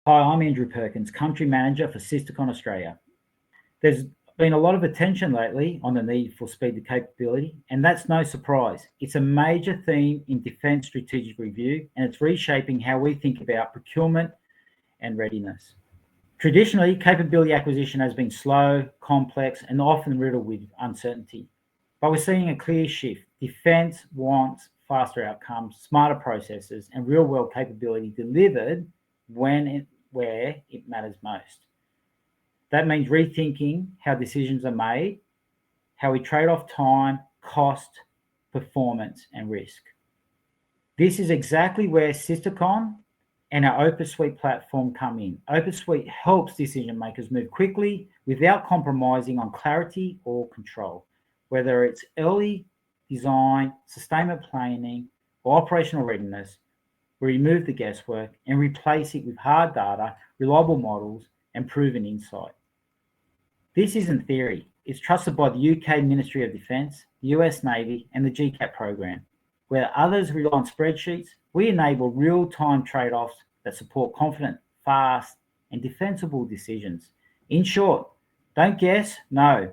Hi, I'm Andrew Perkins, Country Manager for Sistercon Australia. There's been a lot of attention lately on the need for speed to capability, and that's no surprise. It's a major theme in Defence Strategic Review, and it's reshaping how we think about procurement and readiness. Traditionally, capability acquisition has been slow, complex, and often riddled with uncertainty. But we're seeing a clear shift. Defence wants faster outcomes, smarter processes, and real-world capability delivered when and where it matters most. That means rethinking how decisions are made, how we trade off time, cost, performance, and risk. This is exactly where Sistercon and our Opus Suite platform come in. Opus Suite helps decision makers move quickly without compromising on clarity or control, whether it's early design, sustainment planning, or operational readiness. We remove the guesswork and replace it with hard data, reliable models, and proven insight. This isn't theory. It's trusted by the UK Ministry of Defence, the US Navy, and the GCAP program. Where others rely on spreadsheets, we enable real-time trade-offs that support confident, fast, and defensible decisions. In short, don't guess, no,